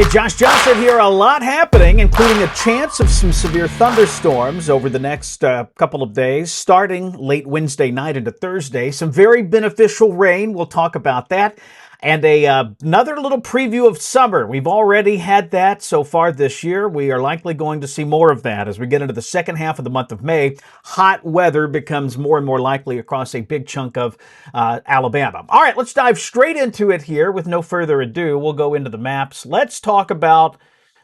Josh Johnson here. A lot happening, including a chance of some severe thunderstorms over the next couple of days, starting late Wednesday night into Thursday. Some very beneficial rain. We'll talk about that. And another little preview of summer. We've already had that so far this year. We are likely going to see more of that as we get into the second half of the month of May. Hot weather becomes more and more likely across a big chunk of Alabama. All right, let's dive straight into it here. With no further ado, we'll go into the maps. Let's talk about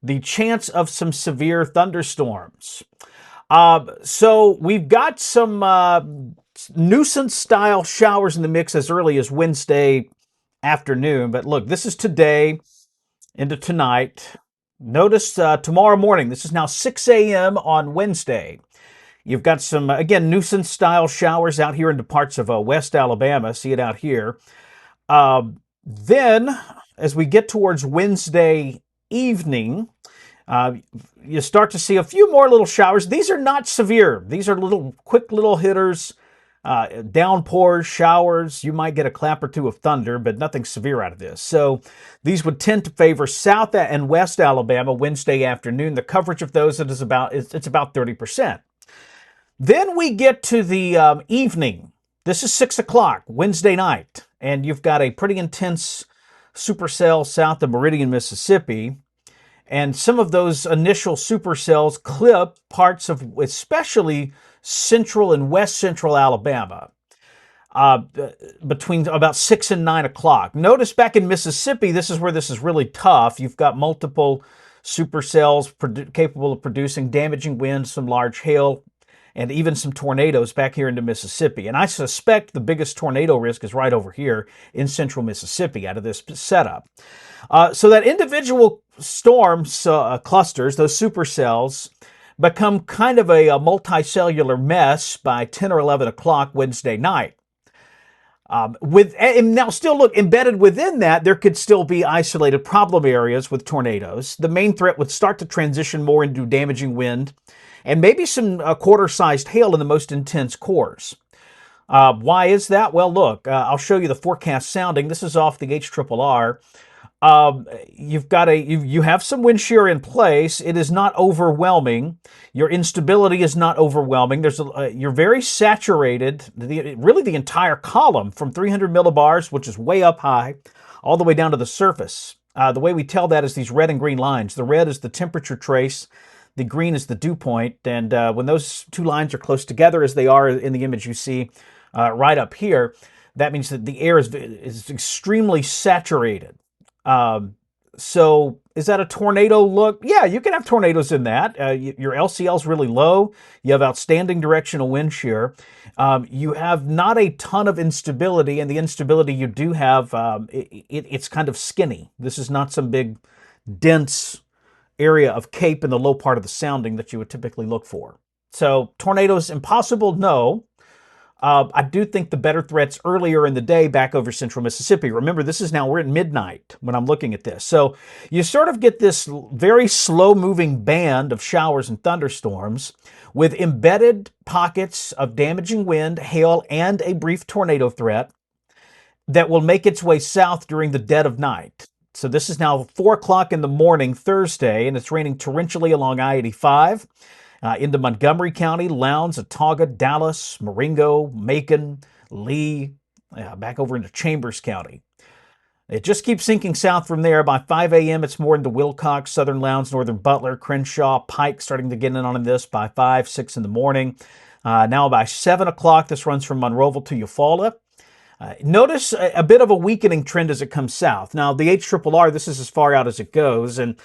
the chance of some severe thunderstorms. So we've got some nuisance-style showers in the mix as early as Wednesday afternoon. But look, this is today into tonight. Notice tomorrow morning. This is now 6 a.m. on Wednesday. You've got some, again, nuisance-style showers out here into parts of West Alabama. See it out here. Then, as we get towards Wednesday evening, you start to see a few more little showers. These are not severe. These are little, quick little hitters. Downpours, showers. You might get a clap or two of thunder, but nothing severe out of this. So these would tend to favor South and West Alabama Wednesday afternoon. The coverage of those it's about 30%. Then we get to the evening. This is 6 o'clock Wednesday night, and you've got a pretty intense supercell south of Meridian, Mississippi. And some of those initial supercells clip parts of especially central and west central Alabama between about 6 and 9 o'clock. Notice back in Mississippi, this is where this is really tough. You've got multiple supercells capable of producing damaging winds, some large hail, and even some tornadoes back here into Mississippi. And I suspect the biggest tornado risk is right over here in central Mississippi out of this setup. So that individual storms clusters, those supercells, become kind of a multicellular mess by 10 or 11 o'clock Wednesday night. And now still look, embedded within that, there could still be isolated problem areas with tornadoes. The main threat would start to transition more into damaging wind and maybe some quarter-sized hail in the most intense cores. Why is that? Well, look, I'll show you the forecast sounding. This is off the HRRR. You have some wind shear in place. It is not overwhelming. Your instability is not overwhelming. You're very saturated. Really, the entire column from 300 millibars, which is way up high, all the way down to the surface. The way we tell that is these red and green lines. The red is the temperature trace. The green is the dew point. And when those two lines are close together, as they are in the image you see right up here, that means that the air is extremely saturated. So is that a tornado look? Yeah, you can have tornadoes in that. Your LCL is really low. You have outstanding directional wind shear. You have not a ton of instability, and the instability you do have, it's kind of skinny. This is not some big, dense area of cape in the low part of the sounding that you would typically look for. So tornadoes impossible? No. I do think the better threat's earlier in the day back over central Mississippi. Remember, we're at midnight when I'm looking at this. So you sort of get this very slow-moving band of showers and thunderstorms with embedded pockets of damaging wind, hail, and a brief tornado threat that will make its way south during the dead of night. So this is now 4 o'clock in the morning Thursday, and it's raining torrentially along I-85. Into Montgomery County, Lowndes, Autauga, Dallas, Marengo, Macon, Lee, back over into Chambers County. It just keeps sinking south from there. By 5 a.m., it's more into Wilcox, Southern Lowndes, Northern Butler, Crenshaw, Pike starting to get in on this by 5, 6 in the morning. Now by 7 o'clock, this runs from Monroeville to Eufaula. Notice a bit of a weakening trend as it comes south. Now, the HRRR, this is as far out as it goes. And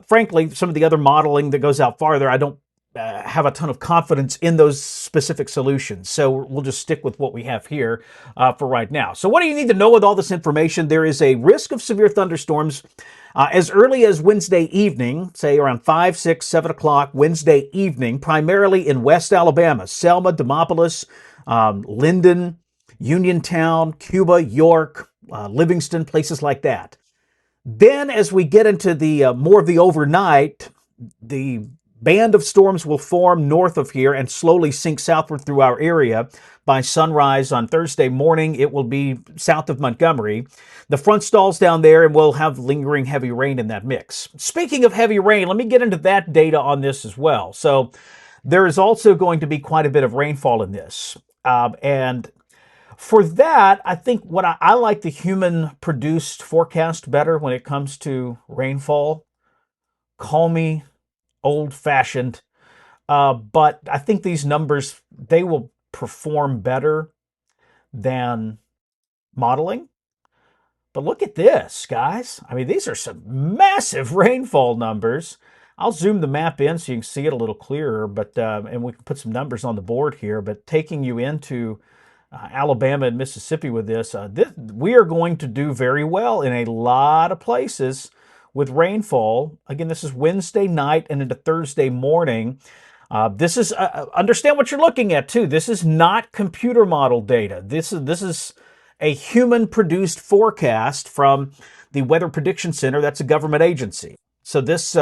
frankly, some of the other modeling that goes out farther, I don't have a ton of confidence in those specific solutions. So we'll just stick with what we have here for right now. So what do you need to know with all this information? There is a risk of severe thunderstorms as early as Wednesday evening, say around 5, 6, 7 o'clock Wednesday evening, primarily in West Alabama, Selma, Demopolis, Linden, Uniontown, Cuba, York, Livingston, places like that. Then as we get into the more of the overnight, the band of storms will form north of here and slowly sink southward through our area. By sunrise on Thursday morning, it will be south of Montgomery. The front stalls down there, and we'll have lingering heavy rain in that mix. Speaking of heavy rain, let me get into that data on this as well. So there is also going to be quite a bit of rainfall in this. And for that, I think what I like the human-produced forecast better when it comes to rainfall. Call me old-fashioned, but I think these numbers, they will perform better than modeling. But look at this, guys. I mean, these are some massive rainfall numbers. I'll zoom the map in so you can see it a little clearer, but and we can put some numbers on the board here. But taking you into Alabama and Mississippi with this, we are going to do very well in a lot of places with rainfall. Again, this is Wednesday night and into Thursday morning. This is understand what you're looking at too. This is not computer model data. This is a human-produced forecast from the Weather Prediction Center. That's a government agency. So this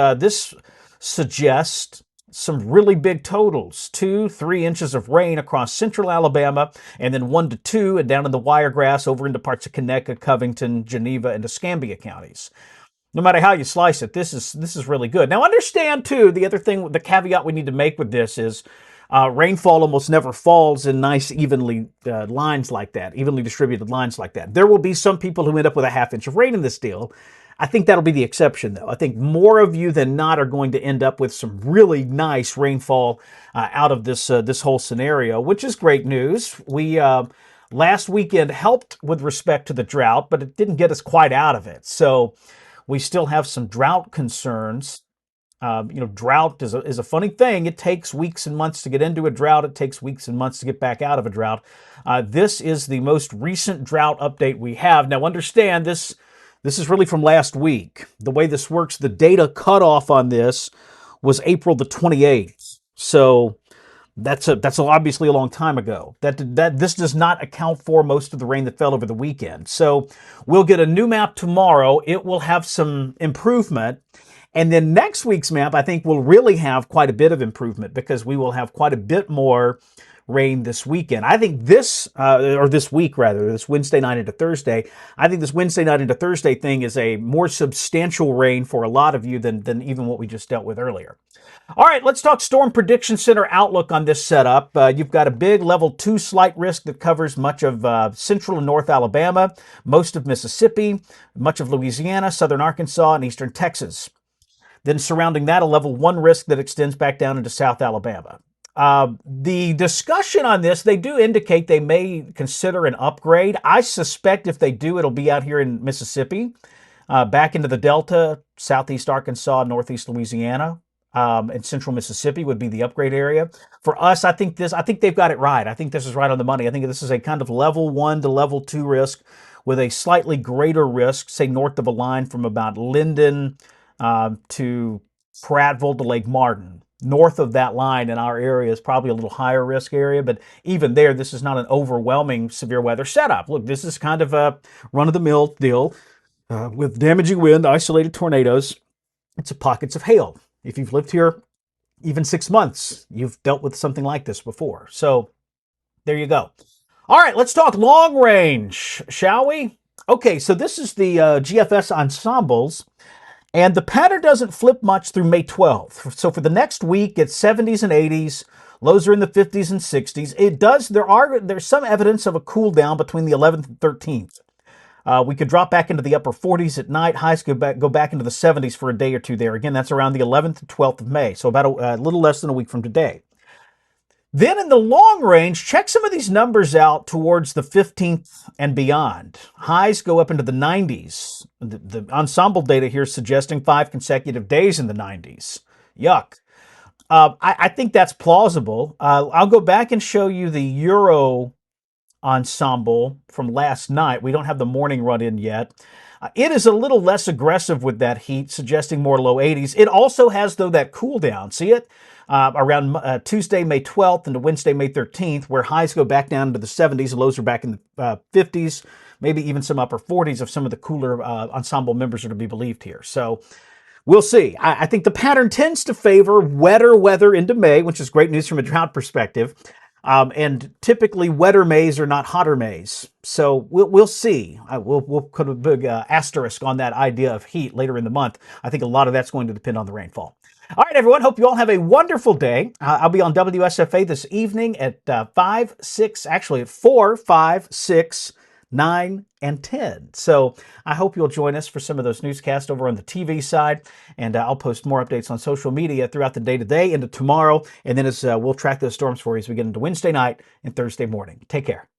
suggests some really big totals: 2-3 inches of rain across central Alabama, and then 1 to 2 and down in the Wiregrass over into parts of Conecuh, Covington, Geneva, and Escambia counties. No matter how you slice it, this is really good. Now understand too, the other thing, the caveat we need to make with this is rainfall almost never falls in nice evenly lines like that, evenly distributed lines like that. There will be some people who end up with a half inch of rain in this deal. I think that'll be the exception, though. I think more of you than not are going to end up with some really nice rainfall out of this whole scenario, which is great news. We last weekend helped with respect to the drought, but it didn't get us quite out of it. So we still have some drought concerns. Drought is a funny thing. It takes weeks and months to get into a drought. It takes weeks and months to get back out of a drought. This is the most recent drought update we have. Now, understand this is really from last week. The way this works, the data cutoff on this was April the 28th. So that's obviously a long time ago. This does not account for most of the rain that fell over the weekend. So we'll get a new map tomorrow. It will have some improvement. And then next week's map, I think, will really have quite a bit of improvement because we will have quite a bit more rain this weekend. I think this week, this Wednesday night into Thursday, I think this Wednesday night into Thursday thing is a more substantial rain for a lot of you than even what we just dealt with earlier. All right, let's talk Storm Prediction Center outlook on this setup. You've got a big level 2 slight risk that covers much of central and north Alabama, most of Mississippi, much of Louisiana, southern Arkansas, and eastern Texas. Then surrounding that, a level 1 risk that extends back down into South Alabama. The discussion on this, they do indicate they may consider an upgrade. I suspect if they do, it'll be out here in Mississippi, back into the Delta, southeast Arkansas, northeast Louisiana, and central Mississippi would be the upgrade area. For us, I think they've got it right. I think this is right on the money. I think this is a kind of level 1 to level 2 risk with a slightly greater risk, say north of a line from about Linden to Prattville to Lake Martin. North of that line in our area is probably a little higher risk area, but even there, this is not an overwhelming severe weather setup. Look, this is kind of a run-of-the-mill deal with damaging wind, isolated tornadoes, and some pockets of hail. If you've lived here even 6 months, you've dealt with something like this before. So there you go. All right, let's talk long range, shall we? Okay, so this is the GFS ensembles. And the pattern doesn't flip much through May 12th. So for the next week, it's 70s and 80s. Lows are in the 50s and 60s. There's some evidence of a cool down between the 11th and 13th. We could drop back into the upper 40s at night. Highs go back into the 70s for a day or two there. Again, that's around the 11th and 12th of May. So about a little less than a week from today. Then in the long range, check some of these numbers out towards the 15th and beyond. Highs go up into the 90s. The ensemble data here is suggesting 5 consecutive days in the 90s. Yuck. I think that's plausible. I'll go back and show you the Euro ensemble from last night. We don't have the morning run in yet. It is a little less aggressive with that heat, suggesting more low 80s. It also has, though, that cool down. See it? Around Tuesday, May 12th into Wednesday, May 13th, where highs go back down into the 70s, lows are back in the 50s, maybe even some upper 40s if some of the cooler ensemble members are to be believed here. So We'll see. I think the pattern tends to favor wetter weather into May, which is great news from a drought perspective. And typically, wetter Mays are not hotter Mays. So we'll see. We'll put a big asterisk on that idea of heat later in the month. I think a lot of that's going to depend on the rainfall. All right, everyone. Hope you all have a wonderful day. I'll be on WSFA this evening at 5, 6, actually at 4, 5, 6, 9, and 10. So I hope you'll join us for some of those newscasts over on the TV side. And I'll post more updates on social media throughout the day today into tomorrow. And then we'll track those storms for you as we get into Wednesday night and Thursday morning. Take care.